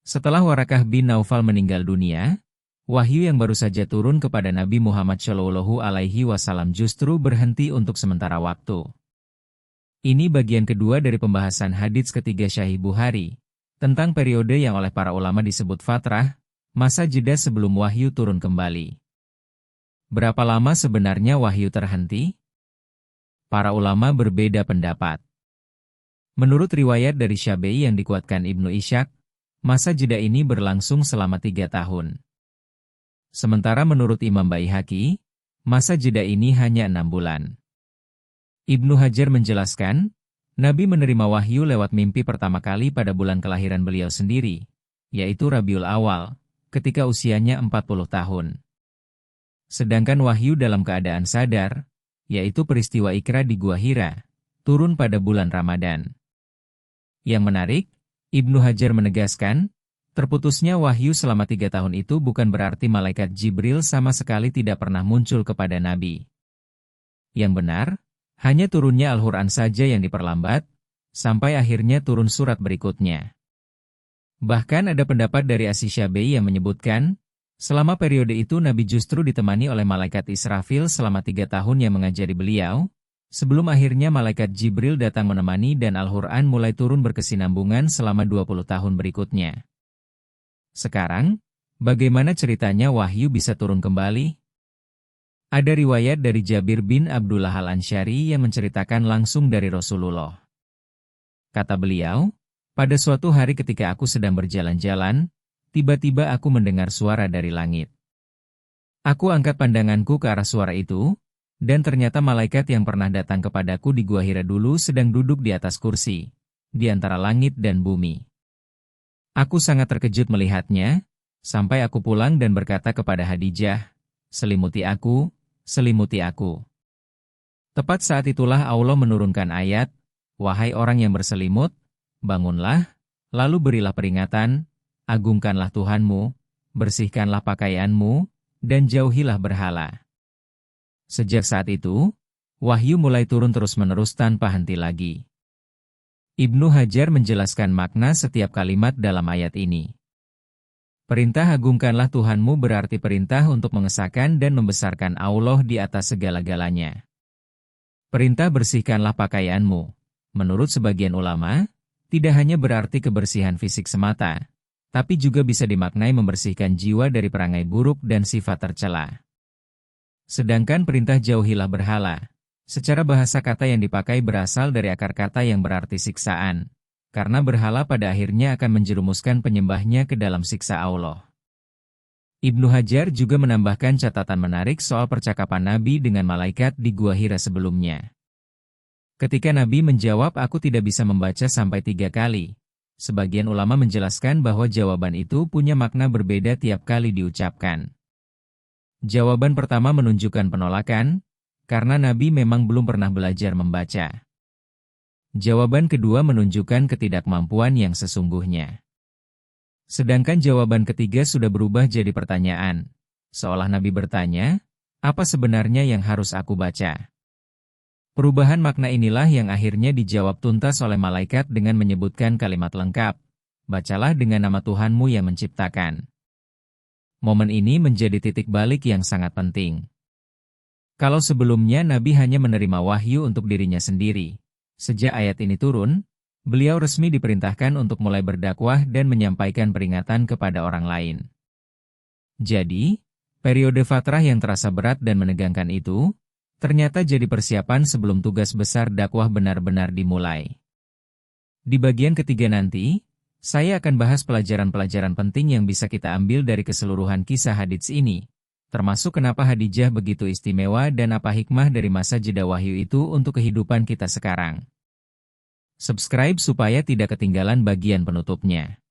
Setelah Warakah bin Naufal meninggal dunia, wahyu yang baru saja turun kepada Nabi Muhammad Shallallahu Alaihi Wasallam justru berhenti untuk sementara waktu. Ini bagian kedua dari pembahasan hadits ketiga Sahih Bukhari, tentang periode yang oleh para ulama disebut fatrah, masa jeda sebelum wahyu turun kembali. Berapa lama sebenarnya wahyu terhenti? Para ulama berbeda pendapat. Menurut riwayat dari Syafi'i yang dikuatkan Ibnu Ishaq, masa jeda ini berlangsung selama 3 tahun. Sementara menurut Imam Baihaqi, masa jeda ini hanya 6 bulan. Ibnu Hajar menjelaskan, Nabi menerima wahyu lewat mimpi pertama kali pada bulan kelahiran beliau sendiri, yaitu Rabiul Awal, ketika usianya 40 tahun. Sedangkan wahyu dalam keadaan sadar, yaitu peristiwa Iqra di Gua Hira, turun pada bulan Ramadan. Yang menarik, Ibnu Hajar menegaskan, terputusnya wahyu selama 3 tahun itu bukan berarti malaikat Jibril sama sekali tidak pernah muncul kepada Nabi. Yang benar, hanya turunnya Al-Quran saja yang diperlambat, sampai akhirnya turun surat berikutnya. Bahkan ada pendapat dari Asy-Syafi'i yang menyebutkan, selama periode itu Nabi justru ditemani oleh malaikat Israfil selama 3 tahun yang mengajari beliau, sebelum akhirnya malaikat Jibril datang menemani dan Al-Quran mulai turun berkesinambungan selama 20 tahun berikutnya. Sekarang, bagaimana ceritanya wahyu bisa turun kembali? Ada riwayat dari Jabir bin Abdullah Al-Ansyari yang menceritakan langsung dari Rasulullah. Kata beliau, pada suatu hari ketika aku sedang berjalan-jalan, tiba-tiba aku mendengar suara dari langit. Aku angkat pandanganku ke arah suara itu, dan ternyata malaikat yang pernah datang kepadaku di Gua Hira dulu sedang duduk di atas kursi, di antara langit dan bumi. Aku sangat terkejut melihatnya, sampai aku pulang dan berkata kepada Khadijah, selimuti aku, selimuti aku. Tepat saat itulah Allah menurunkan ayat, wahai orang yang berselimut, bangunlah, lalu berilah peringatan, agungkanlah Tuhanmu, bersihkanlah pakaianmu, dan jauhilah berhala. Sejak saat itu, wahyu mulai turun terus-menerus tanpa henti lagi. Ibnu Hajar menjelaskan makna setiap kalimat dalam ayat ini. Perintah agungkanlah Tuhanmu berarti perintah untuk mengesahkan dan membesarkan Allah di atas segala-galanya. Perintah bersihkanlah pakaianmu. Menurut sebagian ulama, tidak hanya berarti kebersihan fisik semata, tapi juga bisa dimaknai membersihkan jiwa dari perangai buruk dan sifat tercela. Sedangkan perintah jauhilah berhala, secara bahasa kata yang dipakai berasal dari akar kata yang berarti siksaan, karena berhala pada akhirnya akan menjerumuskan penyembahnya ke dalam siksa Allah. Ibnu Hajar juga menambahkan catatan menarik soal percakapan Nabi dengan malaikat di Gua Hira sebelumnya. Ketika Nabi menjawab aku tidak bisa membaca sampai 3 kali, sebagian ulama menjelaskan bahwa jawaban itu punya makna berbeda tiap kali diucapkan. Jawaban pertama menunjukkan penolakan, karena Nabi memang belum pernah belajar membaca. Jawaban kedua menunjukkan ketidakmampuan yang sesungguhnya. Sedangkan jawaban ketiga sudah berubah jadi pertanyaan, seolah Nabi bertanya, apa sebenarnya yang harus aku baca? Perubahan makna inilah yang akhirnya dijawab tuntas oleh malaikat dengan menyebutkan kalimat lengkap, bacalah dengan nama Tuhanmu yang menciptakan. Momen ini menjadi titik balik yang sangat penting. Kalau sebelumnya Nabi hanya menerima wahyu untuk dirinya sendiri, sejak ayat ini turun, beliau resmi diperintahkan untuk mulai berdakwah dan menyampaikan peringatan kepada orang lain. Jadi, periode fatrah yang terasa berat dan menegangkan itu, ternyata jadi persiapan sebelum tugas besar dakwah benar-benar dimulai. Di bagian ketiga nanti, saya akan bahas pelajaran-pelajaran penting yang bisa kita ambil dari keseluruhan kisah hadits ini, termasuk kenapa Khadijah begitu istimewa dan apa hikmah dari masa jeda wahyu itu untuk kehidupan kita sekarang. Subscribe supaya tidak ketinggalan bagian penutupnya.